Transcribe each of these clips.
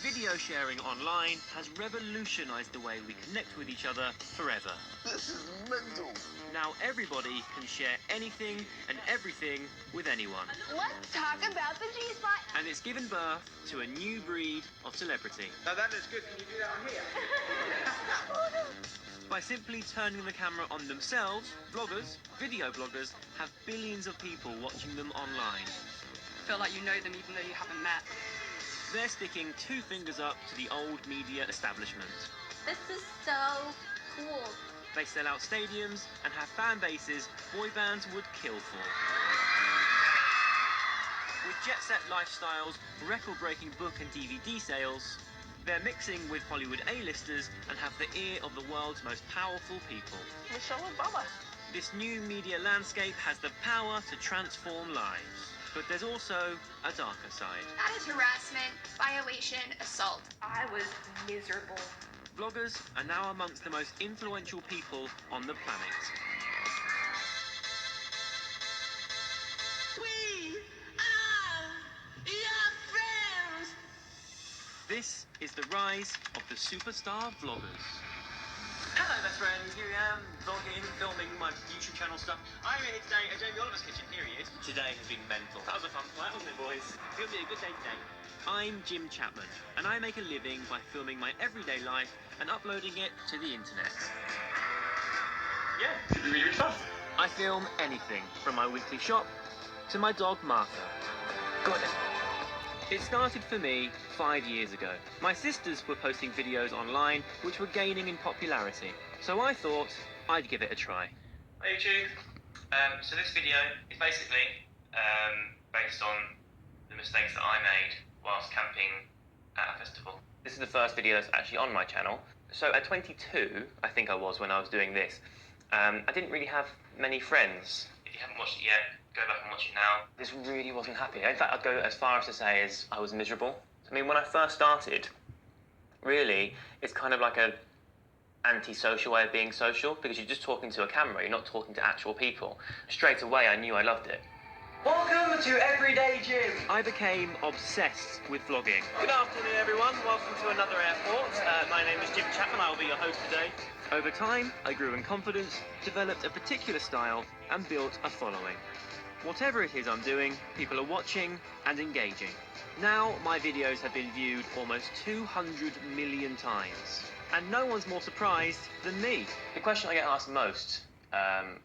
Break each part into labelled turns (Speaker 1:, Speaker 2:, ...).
Speaker 1: Video sharing online has revolutionized the way we connect with each other forever.
Speaker 2: This is mental.
Speaker 1: Now everybody can share anything and everything with anyone.
Speaker 3: Let's talk about the G-spot.
Speaker 1: And it's given birth to a new breed of celebrity.
Speaker 4: Now that is good. Can you do that on here?
Speaker 1: By simply turning the camera on themselves, vloggers, video bloggers, have billions of people watching them online.
Speaker 5: Feel like you know them even though you haven't met.
Speaker 1: They're sticking two fingers up to the old media establishment.
Speaker 6: This is so cool.
Speaker 1: They sell out stadiums and have fan bases boy bands would kill for. With jet-set lifestyles, record-breaking book and DVD sales, they're mixing with Hollywood A-listers and have the ear of the world's most powerful people.
Speaker 2: Michelle Obama.
Speaker 1: This new media landscape has the power to transform lives. But there's also a darker side.
Speaker 7: That is harassment, violation, assault.
Speaker 3: I was miserable.
Speaker 1: Vloggers are now amongst the most influential people on the planet.
Speaker 8: We are your friends.
Speaker 1: This is the rise of the superstar vloggers. Hello best friends, here I am, vlogging, filming my YouTube channel stuff. I'm here today at Jamie Oliver's kitchen, here he is. Today has been mental. That was a fun flight, wasn't it boys? It's gonna be a good day today. I'm Jim Chapman, and I make a living by filming my everyday life and uploading it to the internet. Yeah, should be really fun. I film anything, from my weekly shop to my dog Martha. Got it. It started for me 5 years ago. My sisters were posting videos online which were gaining in popularity, so I thought I'd give it a try. Hi YouTube. So this video is basically based on the mistakes that I made whilst camping at a festival. This is the first video that's actually on my channel. So at 22, I think I was when I was doing this, I didn't really have many friends. If you haven't watched it yet, go back and watch it now. This really wasn't happy. In fact, I'd go as far as to say as I was miserable. I mean, when I first started, really, it's kind of like a anti-social way of being social, because you're just talking to a camera, you're not talking to actual people. Straight away, I knew I loved it.
Speaker 4: Welcome to Everyday Jim.
Speaker 1: I became obsessed with vlogging. Good afternoon, everyone. Welcome to another airport. My name is Jim Chapman. I will be your host today. Over time, I grew in confidence, developed a particular style, and built a following. Whatever it is I'm doing, people are watching and engaging. Now, my videos have been viewed almost 200 million times. And no one's more surprised than me. The question I get asked most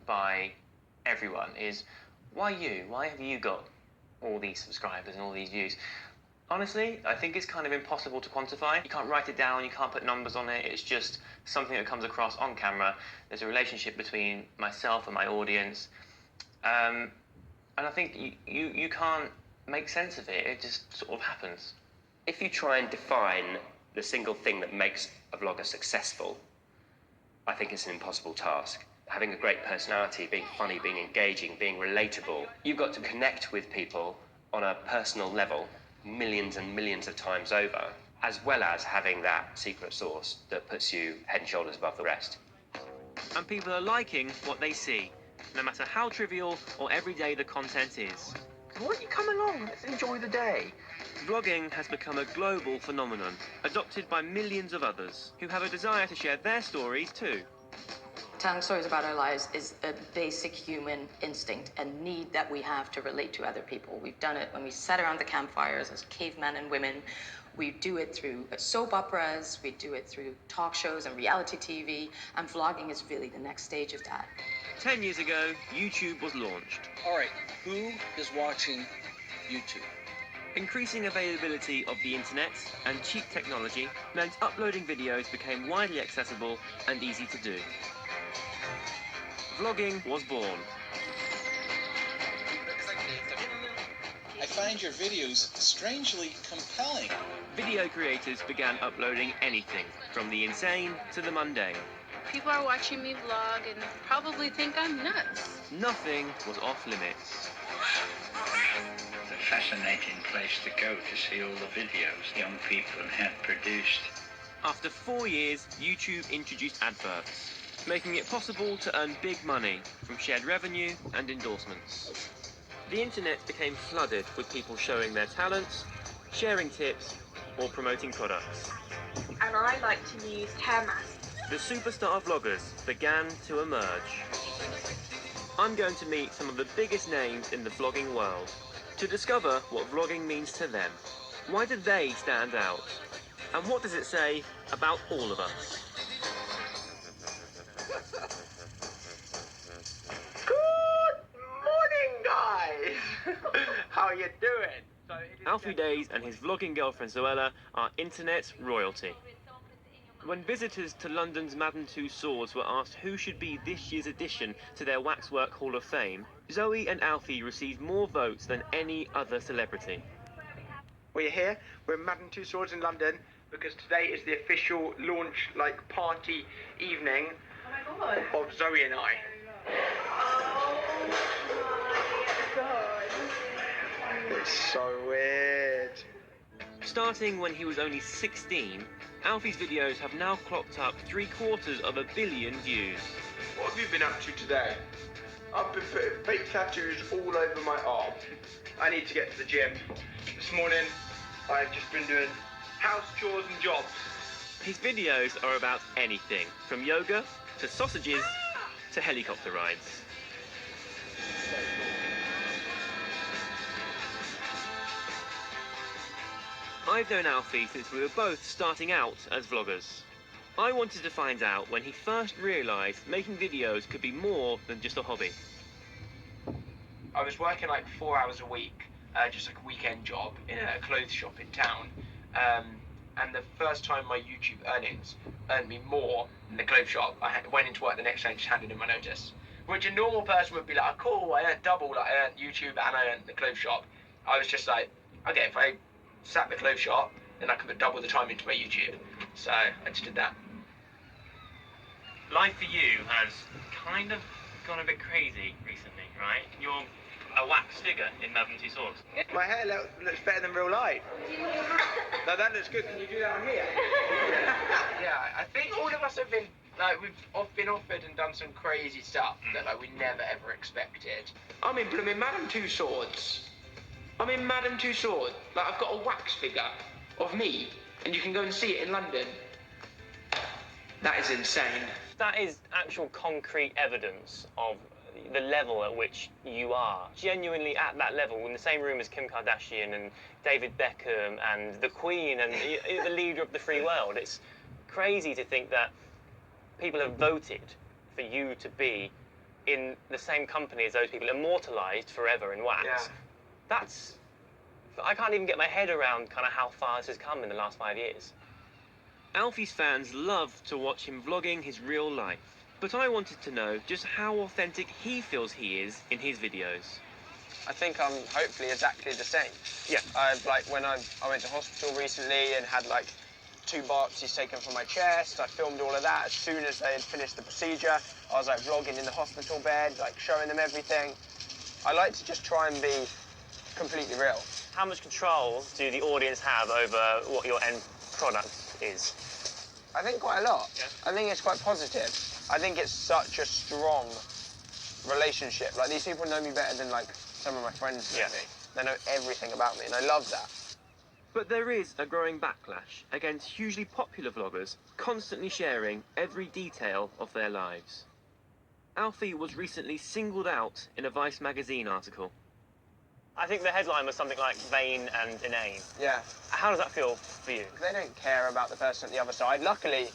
Speaker 1: by everyone is, why you? Why have you got all these subscribers and all these views? Honestly, I think it's kind of impossible to quantify. You can't write it down, you can't put numbers on it. It's just something that comes across on camera. There's a relationship between myself and my audience. And I think you can't make sense of it. It just sort of happens.
Speaker 9: If you try and define the single thing that makes a vlogger successful, I think it's an impossible task. Having a great personality, being funny, being engaging, being relatable. You've got to connect with people on a personal level millions and millions of times over, as well as having that secret sauce that puts you head and shoulders above the rest.
Speaker 1: And people are liking what they see, no matter how trivial or everyday the content is.
Speaker 4: Why don't you come along? Let's enjoy the day.
Speaker 1: Vlogging has become a global phenomenon, adopted by millions of others, who have a desire to share their stories too.
Speaker 10: Telling stories about our lives is a basic human instinct and need that we have to relate to other people. We've done it when we sat around the campfires as cavemen and women. We do it through soap operas, we do it through talk shows and reality TV, and vlogging is really the next stage of that.
Speaker 1: 10 years ago, YouTube was launched.
Speaker 11: All right, who is watching YouTube?
Speaker 1: Increasing availability of the internet and cheap technology meant uploading videos became widely accessible and easy to do. Vlogging was born.
Speaker 11: I find your videos strangely compelling.
Speaker 1: Video creators began uploading anything, from the insane to the mundane.
Speaker 6: People are watching me vlog and probably think I'm nuts.
Speaker 1: Nothing was off limits.
Speaker 12: It's a fascinating place to go to see all the videos young people have produced.
Speaker 1: After 4 years, YouTube introduced adverts, making it possible to earn big money from shared revenue and endorsements. The internet became flooded with people showing their talents, sharing tips, or promoting products.
Speaker 3: And I like to use hair masks.
Speaker 1: The superstar vloggers began to emerge. I'm going to meet some of the biggest names in the vlogging world to discover what vlogging means to them. Why do they stand out? And what does it say about all of us?
Speaker 4: Good morning, guys. How you doing?
Speaker 1: Alfie Days and his vlogging girlfriend Zoella are internet royalty. When visitors to London's Madame Tussauds were asked who should be this year's addition to their Waxwork Hall of Fame, Zoe and Alfie received more votes than any other celebrity.
Speaker 4: We're here, we're in Madame Tussauds in London, because today is the official launch, party evening of Zoe and I.
Speaker 3: Oh my god.
Speaker 4: It's so weird.
Speaker 1: Starting when he was only 16, Alfie's videos have now clocked up 750 million views.
Speaker 4: What have you been up to today? I've been putting fake tattoos all over my arm. I need to get to the gym. This morning, I've just been doing house chores and jobs.
Speaker 1: His videos are about anything, from yoga to sausages to helicopter rides. I've known Alfie since we were both starting out as vloggers. I wanted to find out when he first realised making videos could be more than just a hobby.
Speaker 4: I was working 4 hours a week, just a weekend job in a clothes shop in town. And the first time my YouTube earnings earned me more than the clothes shop, I went into work the next day and just handed in my notice. Which a normal person would be like, oh, cool, I earned double, I earned YouTube and I earned the clothes shop. I was just like, okay, if I sat the clothes shop, then I could put double the time into my YouTube. So I just did that.
Speaker 1: Life for you has kind of gone a bit crazy recently, right? You're a wax figure in Madame Tussauds.
Speaker 4: My hair looks better than real life. No, that looks good. Can you do that on here? Yeah, I think all of us have been, we've been offered and done some crazy stuff that we never ever expected. I'm in blooming Madame Tussauds. I'm in Madame Tussauds. I've got a wax figure of me, and you can go and see it in London. That is insane.
Speaker 1: That is actual concrete evidence of the level at which you are. Genuinely at that level, in the same room as Kim Kardashian and David Beckham and the Queen and the leader of the free world. It's crazy to think that people have voted for you to be in the same company as those people, immortalised forever in wax.
Speaker 4: Yeah.
Speaker 1: That's... I can't even get my head around kind of how far this has come in the last 5 years. Alfie's fans love to watch him vlogging his real life. But I wanted to know just how authentic he feels he is in his videos.
Speaker 13: I think I'm hopefully exactly the same.
Speaker 1: Yeah.
Speaker 13: When I went to hospital recently and had 2 biopsies taken from my chest, I filmed all of that. As soon as they had finished the procedure, I was vlogging in the hospital bed, showing them everything. I like to just try and be completely real.
Speaker 1: How much control do the audience have over what your end product is?
Speaker 13: I think quite a lot.
Speaker 1: Yeah.
Speaker 13: I think it's quite positive. I think it's such a strong relationship. These people know me better than some of my friends know me. They know everything about me, and I love that.
Speaker 1: But there is a growing backlash against hugely popular vloggers constantly sharing every detail of their lives. Alfie was recently singled out in a Vice magazine article. I think the headline was something like vain and inane.
Speaker 13: Yeah.
Speaker 1: How does that feel for you?
Speaker 13: They don't care about the person at the other side. Luckily,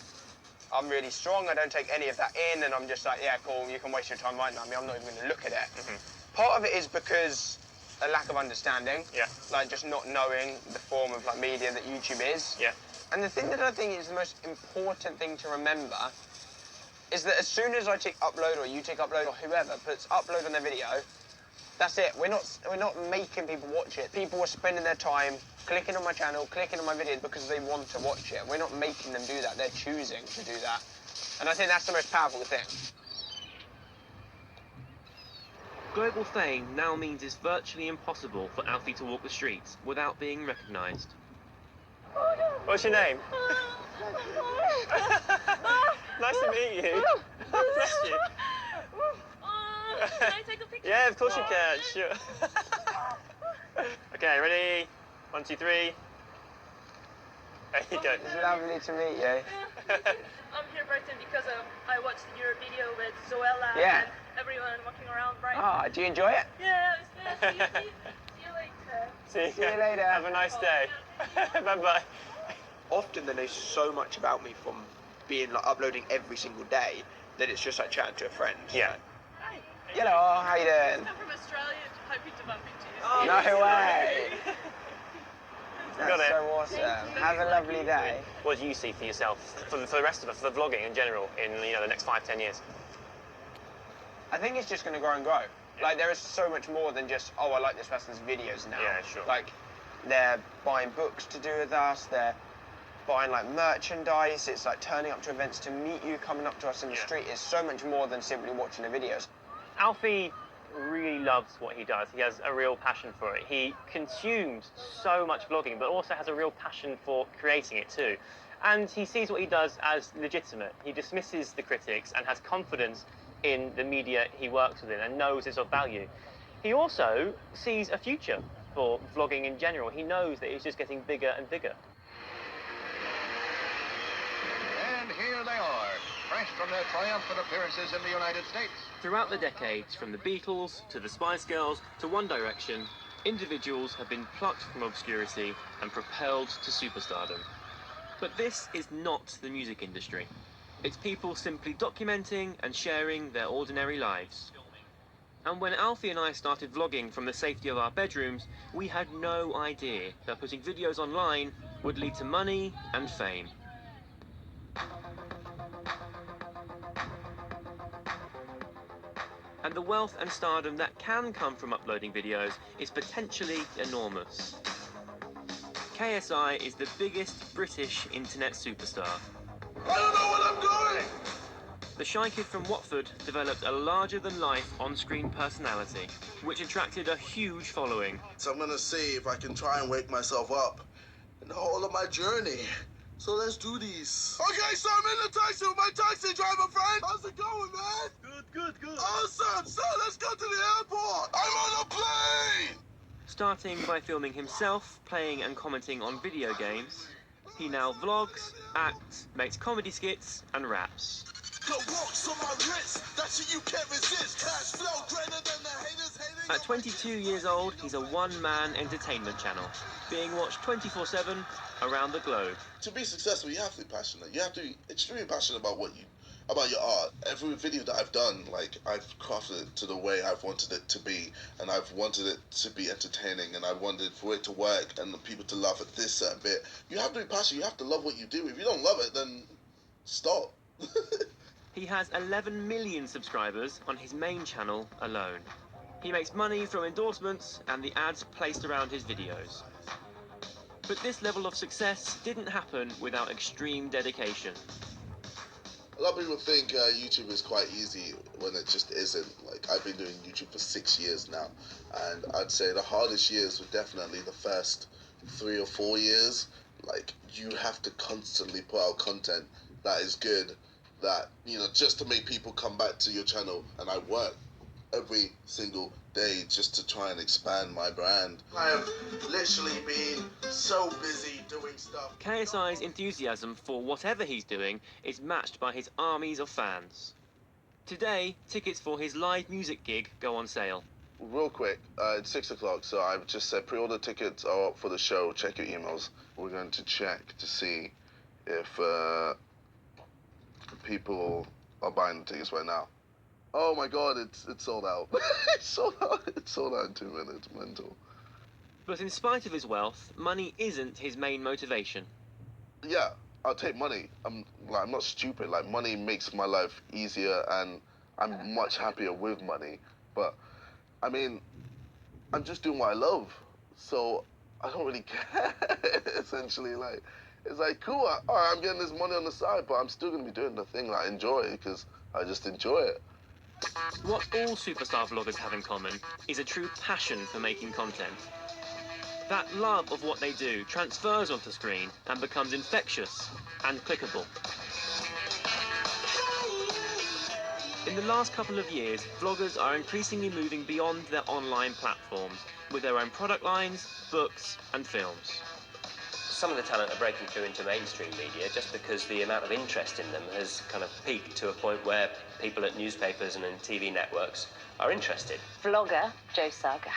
Speaker 13: I'm really strong. I don't take any of that in, and I'm just yeah, cool, you can waste your time right now. I'm not even going to look at it. Part of it is because a lack of understanding.
Speaker 1: Yeah.
Speaker 13: Just not knowing the form of media that YouTube is.
Speaker 1: Yeah.
Speaker 13: And the thing that I think is the most important thing to remember is that as soon as I tick upload, or you tick upload, or whoever puts upload on their video, that's it. We're not making people watch it. People are spending their time clicking on my channel, clicking on my videos because they want to watch it. We're not making them do that. They're choosing to do that. And I think that's the most powerful thing.
Speaker 1: Global fame now means it's virtually impossible for Alfie to walk the streets without being recognised. What's your name? Nice to meet you. Bless you.
Speaker 3: Can I take a picture?
Speaker 1: Yeah, of course you can, sure. Okay, ready? 1, 2, 3. There you go.
Speaker 13: It's lovely to meet you.
Speaker 3: I'm here, Brighton, because I watched your video with Zoella
Speaker 13: Yeah.
Speaker 3: and everyone walking around Brighton.
Speaker 13: Ah, do you enjoy it?
Speaker 3: Yeah, see you later.
Speaker 1: See
Speaker 13: you later.
Speaker 1: Have a nice day. Bye-bye.
Speaker 13: Often they know so much about me from being like uploading every single day that it's just like chatting to a friend.
Speaker 1: Yeah.
Speaker 3: Hi.
Speaker 13: Hello, how you doing?
Speaker 3: I'm from Australia. Happy to bump into you.
Speaker 1: Oh,
Speaker 13: No way.
Speaker 1: Got
Speaker 13: That's
Speaker 1: it.
Speaker 13: so awesome. Have a lovely day.
Speaker 1: What do you see for yourself, for the rest of us, for vlogging in general, in the next 5-10 years?
Speaker 13: I think it's just going to grow and grow. Like, there is so much more than just, oh, I like this person's videos now.
Speaker 1: Yeah, sure.
Speaker 13: Like, they're buying books to do with us, they're buying, like, merchandise, it's like turning up to events to meet you, coming up to us in the street. It's so much more than simply watching the videos.
Speaker 1: Alfie really loves what he does. He has a real passion for it. He consumes so much vlogging, but also has a real passion for creating it too. And he sees what he does as legitimate. He dismisses the critics and has confidence in the media he works within and knows it's of value. He also sees a future for vlogging in general. He knows that it's just getting bigger and bigger.
Speaker 14: And here they are, fresh from their triumphant appearances in the United States.
Speaker 1: Throughout the decades, from the Beatles to the Spice Girls to One Direction, individuals have been plucked from obscurity and propelled to superstardom. But this is not the music industry. It's people simply documenting and sharing their ordinary lives. And when Alfie and I started vlogging from the safety of our bedrooms, we had no idea that putting videos online would lead to money and fame. And the wealth and stardom that can come from uploading videos is potentially enormous. KSI is the biggest British internet superstar.
Speaker 2: I don't know what I'm doing!
Speaker 1: The shy kid from Watford developed a larger-than-life on-screen personality, which attracted a huge following.
Speaker 2: So I'm gonna see if I can try and wake myself up in the whole of my journey. So let's do these. Okay, so I'm in the taxi with my taxi driver friend. How's it going, man? Good. Awesome. So let's go to the airport. I'm on a plane.
Speaker 1: Starting by filming himself playing and commenting on video games, he now vlogs, acts, makes comedy skits, and raps. At 22 years old, he's a one-man entertainment channel, being watched 24/7 around the globe.
Speaker 2: To be successful, you have to be passionate. You have to be extremely passionate about about your art. Every video that I've done, like, I've crafted it to the way I've wanted it to be, and I've wanted it to be entertaining, and I wanted for it to work and the people to laugh at this certain bit. You have to be passionate. You have to love what you do. If you don't love it, then stop.
Speaker 1: He has 11 million subscribers on his main channel alone. He makes money from endorsements and the ads placed around his videos. But this level of success didn't happen without extreme dedication.
Speaker 2: A lot of people think YouTube is quite easy when it just isn't. Like, I've been doing YouTube for 6 years now, and I'd say the hardest years were definitely the first 3 or 4 years. Like, you have to constantly put out content that is good, that, you know, just to make people come back to your channel. And I work every single day just to try and expand my brand. I have literally been so busy doing stuff.
Speaker 1: KSI's enthusiasm for whatever he's doing is matched by his armies of fans. Today, tickets for his live music gig go on sale.
Speaker 2: Real quick, it's 6 o'clock, so I've just said pre-order tickets are up for the show. Check your emails. We're going to check to see if people are buying the tickets right now. Oh my god, it's sold out. It's sold out in 2 minutes. Mental.
Speaker 1: But in spite of his wealth, money isn't his main motivation.
Speaker 2: Yeah, I'll take money. I'm not stupid. Like, money makes my life easier, and I'm much happier with money. But I mean, I'm just doing what I love, so I don't really care. Essentially, like, it's like, cool. All right, I'm getting this money on the side, but I'm still gonna be doing the thing that I enjoy because I just enjoy it.
Speaker 1: What all superstar vloggers have in common is a true passion for making content. That love of what they do transfers onto screen and becomes infectious and clickable. In the last couple of years, vloggers are increasingly moving beyond their online platforms with their own product lines, books, and films.
Speaker 9: Some of the talent are breaking through into mainstream media just because the amount of interest in them has kind of peaked to a point where people at newspapers and in TV networks are interested.
Speaker 15: Vlogger Joe Sugg